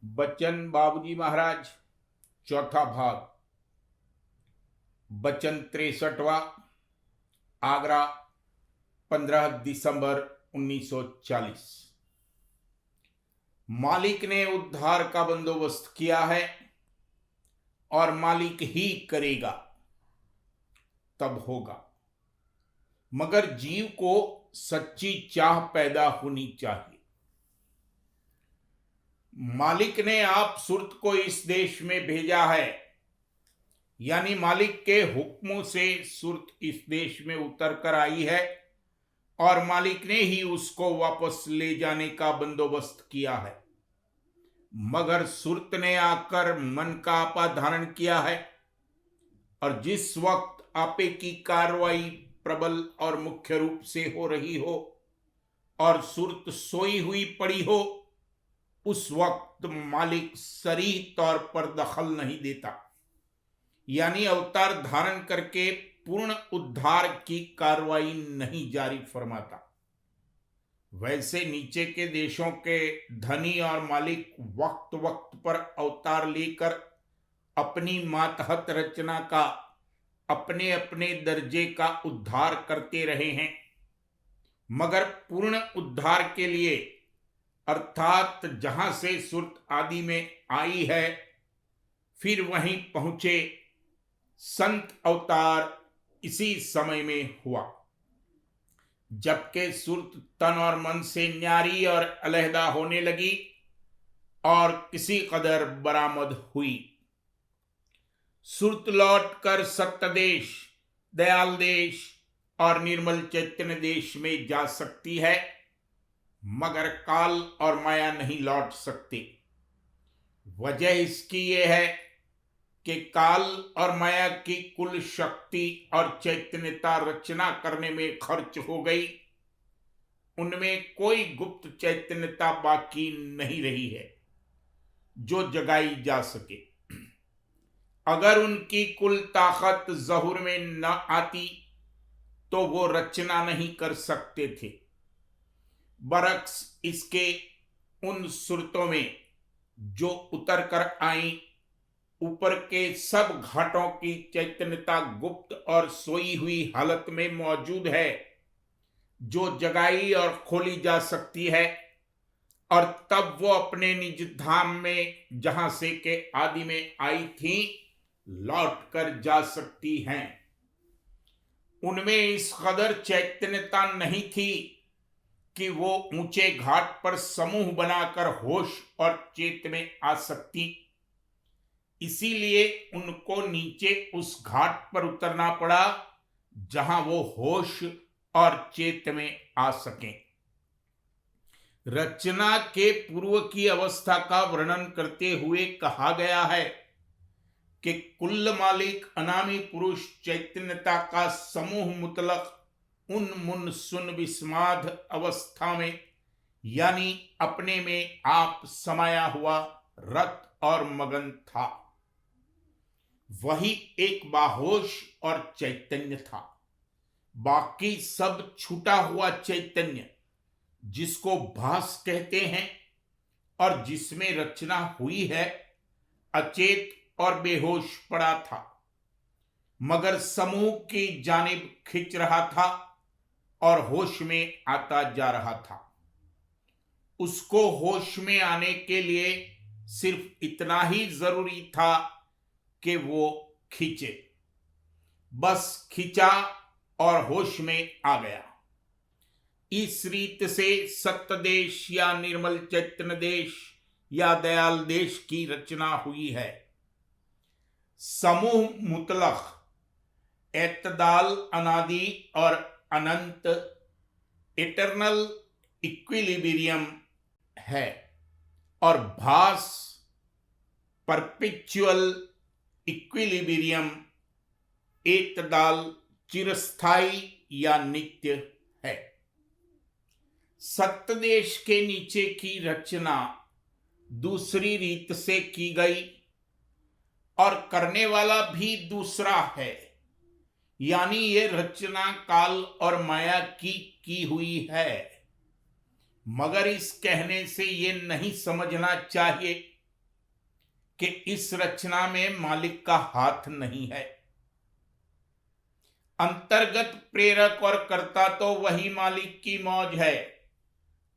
बच्चन बाबूजी महाराज, चौथा भाग। बच्चन 63वां। आगरा, 15 दिसंबर 1940। मालिक ने उद्धार का बंदोबस्त किया है और मालिक ही करेगा, तब होगा। मगर जीव को सच्ची चाह पैदा होनी चाहिए। मालिक ने आप सुरत को इस देश में भेजा है, यानी मालिक के हुक्मों से सुरत इस देश में उतर कर आई है और मालिक ने ही उसको वापस ले जाने का बंदोबस्त किया है। मगर सुरत ने आकर मन का आपा धारण किया है और जिस वक्त आपे की कार्रवाई प्रबल और मुख्य रूप से हो रही हो और सुरत सोई हुई पड़ी हो, उस वक्त मालिक सरीह तौर पर दखल नहीं देता, यानी अवतार धारण करके पूर्ण उद्धार की कार्रवाई नहीं जारी फरमाता। वैसे नीचे के देशों के धनी और मालिक वक्त वक्त पर अवतार लेकर अपनी मातहत रचना का अपने अपने दर्जे का उद्धार करते रहे हैं, मगर पूर्ण उद्धार के लिए अर्थात जहां से सुरत आदि में आई है फिर वहीं पहुंचे संत अवतार इसी समय में हुआ, जबकि सुरत तन और मन से न्यारी और अलहदा होने लगी और किसी कदर बरामद हुई। सुरत लौटकर सत्य देश, दयाल देश और निर्मल चैतन्य देश में जा सकती है, मगर काल और माया नहीं लौट सकते। वजह इसकी यह है कि काल और माया की कुल शक्ति और चैतन्यता रचना करने में खर्च हो गई, उनमें कोई गुप्त चैतन्यता बाकी नहीं रही है जो जगाई जा सके। अगर उनकी कुल ताकत ज़हूर में न आती तो वो रचना नहीं कर सकते थे। बरक्स इसके उन सुरतों में जो उतर कर आई, ऊपर के सब घाटों की चैतन्यता गुप्त और सोई हुई हालत में मौजूद है, जो जगाई और खोली जा सकती है और तब वो अपने निज धाम में जहां से के आदि में आई थी लौट कर जा सकती हैं। उनमें इस कदर चैतन्यता नहीं थी कि वो ऊंचे घाट पर समूह बनाकर होश और चेत में आ सकती, इसीलिए उनको नीचे उस घाट पर उतरना पड़ा जहां वो होश और चेत में आ सकें। रचना के पूर्व की अवस्था का वर्णन करते हुए कहा गया है कि कुल मालिक अनामी पुरुष चैतन्यता का समूह मुतलक उन मुन सुन विस्माद अवस्था में, यानी अपने में आप समाया हुआ रत और मगन था। वही एक बाहोश और चैतन्य था। बाकी सब छूटा हुआ चैतन्य, जिसको भास कहते हैं और जिसमें रचना हुई है, अचेत और बेहोश पड़ा था, मगर समूह की जानिब खिंच रहा था और होश में आता जा रहा था। उसको होश में आने के लिए सिर्फ इतना ही जरूरी था कि वो खींचे। बस खींचा और होश में आ गया। इस रीत से सत्य देश या निर्मल चैतन्य देश या दयाल देश की रचना हुई है। समूह मुतलक, एतदाल अनादि और अनंत, इटरनल इक्विलिब्रियम है और भास परपेचुअल इक्विलिब्रियम, एतदाल चिरस्थाई या नित्य है। सत्य देश के नीचे की रचना दूसरी रीत से की गई और करने वाला भी दूसरा है, यानी ये रचना काल और माया की हुई है। मगर इस कहने से ये नहीं समझना चाहिए कि इस रचना में मालिक का हाथ नहीं है। अंतर्गत प्रेरक और कर्ता तो वही मालिक की मौज है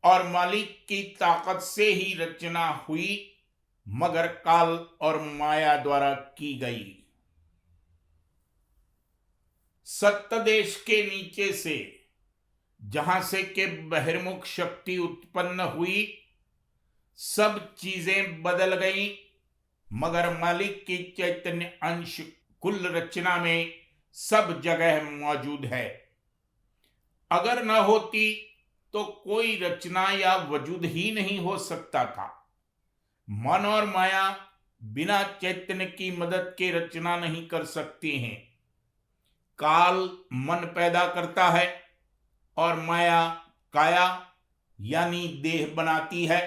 और मालिक की ताकत से ही रचना हुई, मगर काल और माया द्वारा की गई। सप्तदेश के नीचे से, जहां से के बहिर्मुख शक्ति उत्पन्न हुई, सब चीजें बदल गई, मगर मालिक की चैतन्य अंश कुल रचना में सब जगह मौजूद है। अगर न होती तो कोई रचना या वजूद ही नहीं हो सकता था। मन और माया बिना चैतन्य की मदद के रचना नहीं कर सकते हैं। काल मन पैदा करता है और माया काया यानी देह बनाती है,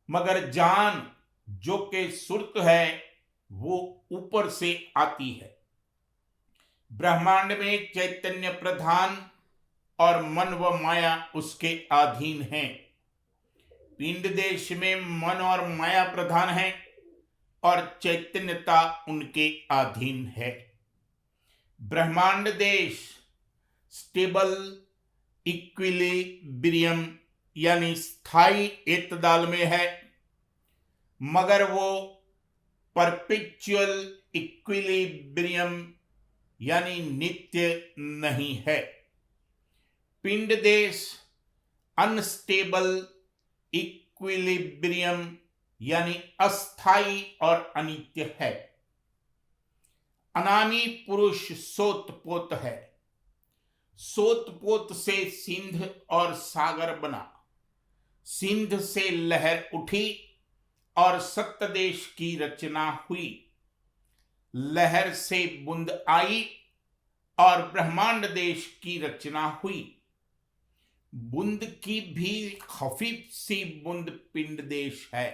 मगर जान जो के सुर्त है वो ऊपर से आती है। ब्रह्मांड में चैतन्य प्रधान और मन व माया उसके अधीन हैं। पिंड देश में मन और माया प्रधान है और चैतन्यता उनके अधीन है। ब्रह्मांड देश स्टेबल इक्विलिब्रियम यानी स्थायी एतदाल में है, मगर वो परपेचुअल इक्विलिब्रियम यानी नित्य नहीं है। पिंड देश अनस्टेबल इक्विलिब्रियम यानी अस्थाई और अनित्य है। अनामी पुरुष सोतपोत है। सोतपोत से सिंध और सागर बना, सिंध से लहर उठी और सप्तदेश की रचना हुई। लहर से बूंद आई और ब्रह्मांड देश की रचना हुई। बूंद की भी खफीफ सी बूंद पिंड देश है।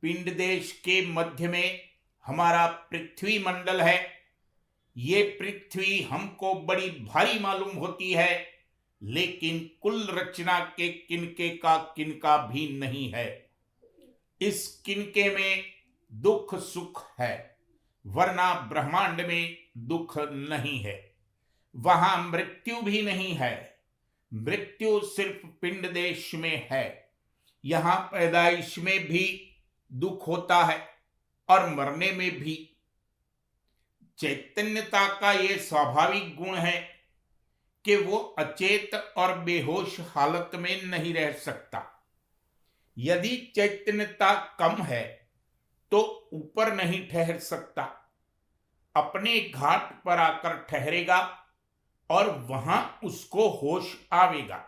पिंड देश के मध्य में हमारा पृथ्वी मंडल है। ये पृथ्वी हमको बड़ी भारी मालूम होती है, लेकिन कुल रचना के किनके का किनका भी नहीं है। इस किनके में दुख सुख है, वरना ब्रह्मांड में दुख नहीं है। वहां मृत्यु भी नहीं है। मृत्यु सिर्फ पिंड देश में है। यहां पैदाइश में भी दुख होता है और मरने में भी। चैतन्यता का ये स्वाभाविक गुण है कि वो अचेत और बेहोश हालत में नहीं रह सकता। यदि चैतन्यता कम है तो ऊपर नहीं ठहर सकता। अपने घाट पर आकर ठहरेगा और वहां उसको होश आवेगा।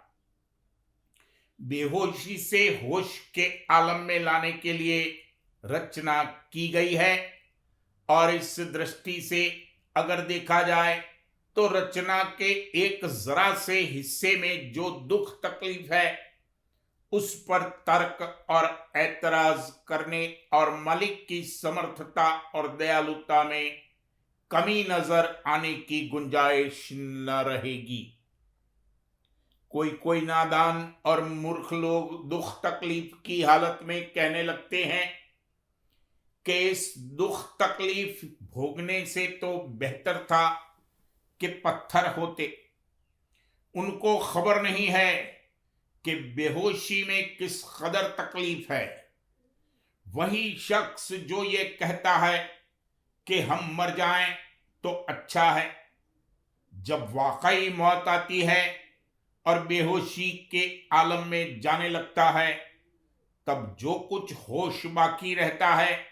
बेहोशी से होश के आलम में लाने के लिए रचना की गई है। और इस दृष्टि से अगर देखा जाए तो रचना के एक जरा से हिस्से में जो दुख तकलीफ है, उस पर तर्क और ऐतराज करने और मालिक की समर्थता और दयालुता में कमी नजर आने की गुंजाइश न रहेगी। कोई कोई नादान और मूर्ख लोग दुख तकलीफ की हालत में कहने लगते हैं कि इस दुख तकलीफ भोगने से तो बेहतर था कि पत्थर होते। उनको खबर नहीं है कि बेहोशी में किस कदर तकलीफ है। वही शख्स जो ये कहता है कि हम मर जाएं तो अच्छा है, जब वाकई मौत आती है और बेहोशी के आलम में जाने लगता है, तब जो कुछ होश बाकी रहता है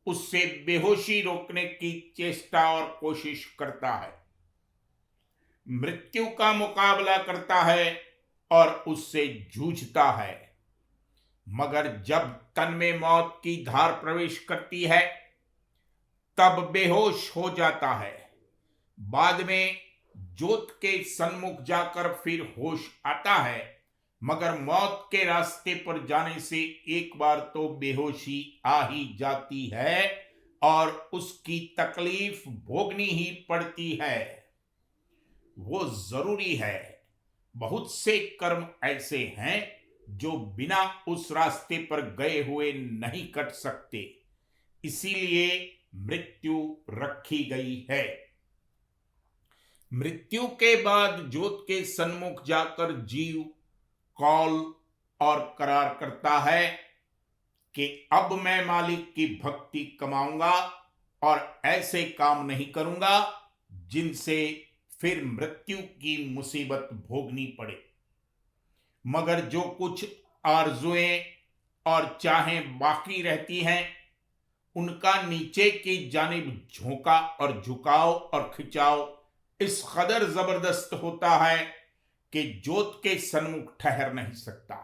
उससे बेहोशी रोकने की चेष्टा और कोशिश करता है, मृत्यु का मुकाबला करता है और उससे जूझता है। मगर जब तन में मौत की धार प्रवेश करती है तब बेहोश हो जाता है। बाद में जोत के सन्मुख जाकर फिर होश आता है, मगर मौत के रास्ते पर जाने से एक बार तो बेहोशी आ ही जाती है और उसकी तकलीफ भोगनी ही पड़ती है। वो जरूरी है। बहुत से कर्म ऐसे हैं जो बिना उस रास्ते पर गए हुए नहीं कट सकते। इसीलिए मृत्यु रखी गई है। मृत्यु के बाद ज्योत के सन्मुख जाकर जीव कौल और करार करता है कि अब मैं मालिक की भक्ति कमाऊंगा और ऐसे काम नहीं करूंगा जिनसे फिर मृत्यु की मुसीबत भोगनी पड़े। मगर जो कुछ आरजुएं और चाहें बाकी रहती हैं, उनका नीचे की जानिब झोंका और झुकाव और खिंचाव इस कदर जबरदस्त होता है कि ज्योत के सन्मुख ठहर नहीं सकता,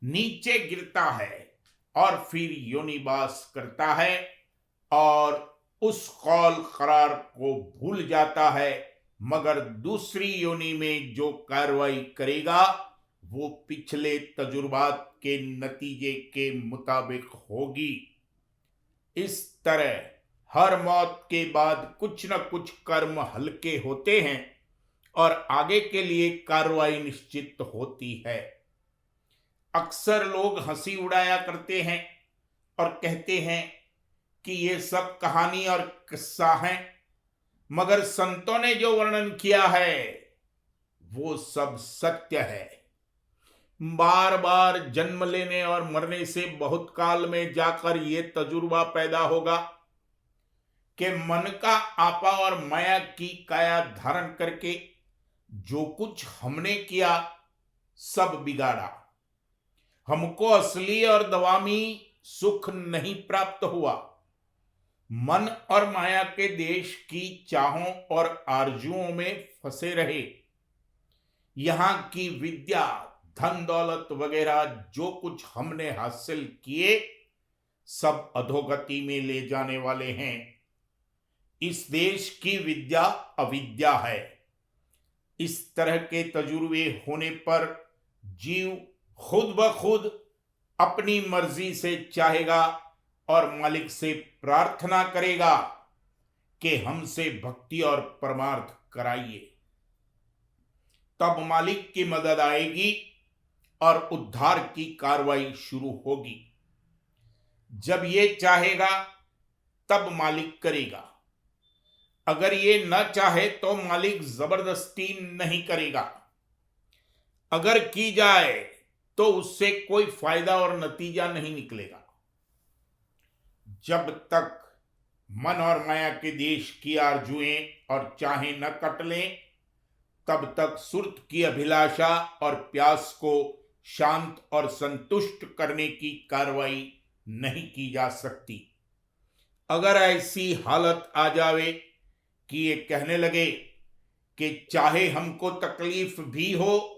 नीचे गिरता है और फिर योनिवास करता है और उस कौल करार को भूल जाता है। मगर दूसरी योनि में जो कार्रवाई करेगा वो पिछले तजुर्बात के नतीजे के मुताबिक होगी। इस तरह हर मौत के बाद कुछ न कुछ कर्म हल्के होते हैं और आगे के लिए कार्रवाई निश्चित होती है। अक्सर लोग हंसी उड़ाया करते हैं और कहते हैं कि ये सब कहानी और किस्सा है, मगर संतों ने जो वर्णन किया है वो सब सत्य है। बार बार जन्म लेने और मरने से बहुत काल में जाकर ये तजुर्बा पैदा होगा कि मन का आपा और माया की काया धारण करके जो कुछ हमने किया सब बिगाड़ा, हमको असली और दवामी सुख नहीं प्राप्त हुआ। मन और माया के देश की चाहों और आरजुओं में फंसे रहे। यहां की विद्या, धन दौलत वगैरह जो कुछ हमने हासिल किए सब अधोगति में ले जाने वाले हैं। इस देश की विद्या अविद्या है। इस तरह के तजुर्बे होने पर जीव खुद ब खुद अपनी मर्जी से चाहेगा और मालिक से प्रार्थना करेगा कि हमसे भक्ति और परमार्थ कराइए। तब मालिक की मदद आएगी और उद्धार की कार्रवाई शुरू होगी। जब ये चाहेगा तब मालिक करेगा, अगर ये न चाहे तो मालिक जबरदस्ती नहीं करेगा। अगर की जाए तो उससे कोई फायदा और नतीजा नहीं निकलेगा। जब तक मन और माया के देश की आरजुएं और चाहें न कट लें, तब तक सुरत की अभिलाषा और प्यास को शांत और संतुष्ट करने की कार्रवाई नहीं की जा सकती। अगर ऐसी हालत आ जावे कि ये कहने लगे कि चाहे हमको तकलीफ भी हो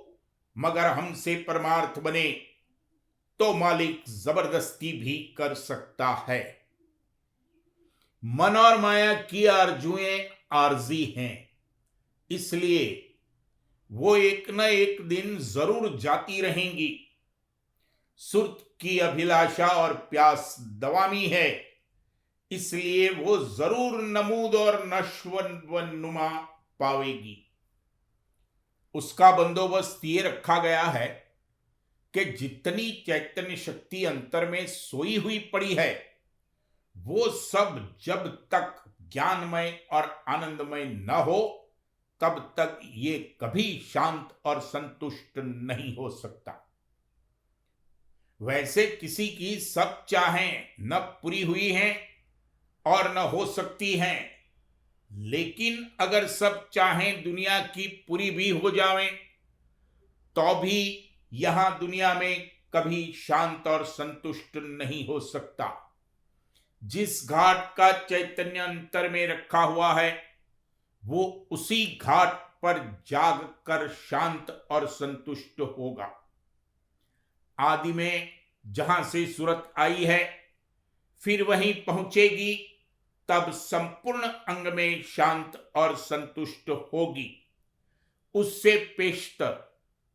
मगर हमसे परमार्थ बने, तो मालिक जबरदस्ती भी कर सकता है। मन और माया की आरजुएं आरजी हैं, इसलिए वो एक न एक दिन जरूर जाती रहेंगी। सुरत की अभिलाषा और प्यास दवामी है, इसलिए वो जरूर नमूद और नश्वनुमा पावेगी। उसका बंदोबस्त ये रखा गया है कि जितनी चैतन्य शक्ति अंतर में सोई हुई पड़ी है वो सब जब तक ज्ञानमय और आनंदमय न हो तब तक ये कभी शांत और संतुष्ट नहीं हो सकता। वैसे किसी की सब चाहें न पूरी हुई हैं और न हो सकती हैं, लेकिन अगर सब चाहें दुनिया की पूरी भी हो जावें तो भी यहां दुनिया में कभी शांत और संतुष्ट नहीं हो सकता। जिस घाट का चैतन्य अंतर में रखा हुआ है वो उसी घाट पर जाग कर शांत और संतुष्ट होगा। आदि में जहां से सूरत आई है फिर वहीं पहुंचेगी, तब संपूर्ण अंग में शांत और संतुष्ट होगी। उससे पेशतर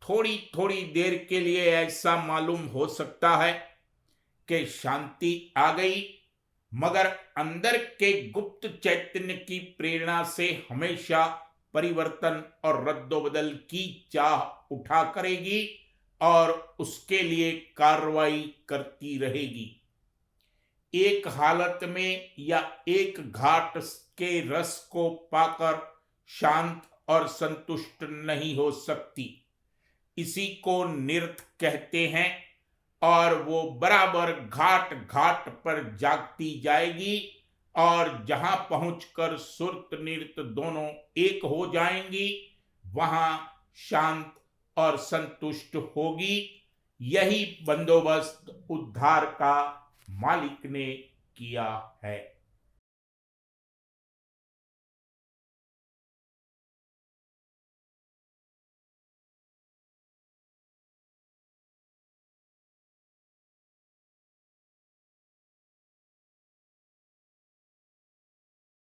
थोड़ी थोड़ी देर के लिए ऐसा मालूम हो सकता है कि शांति आ गई, मगर अंदर के गुप्त चैतन्य की प्रेरणा से हमेशा परिवर्तन और रद्दोबदल की चाह उठा करेगी और उसके लिए कार्रवाई करती रहेगी। एक हालत में या एक घाट के रस को पाकर शांत और संतुष्ट नहीं हो सकती। इसी को नृत्य कहते हैं और वो बराबर घाट घाट पर जागती जाएगी और जहां पहुंचकर सुरत नृत्य दोनों एक हो जाएंगी वहां शांत और संतुष्ट होगी। यही बंदोबस्त उद्धार का मालिक ने किया है।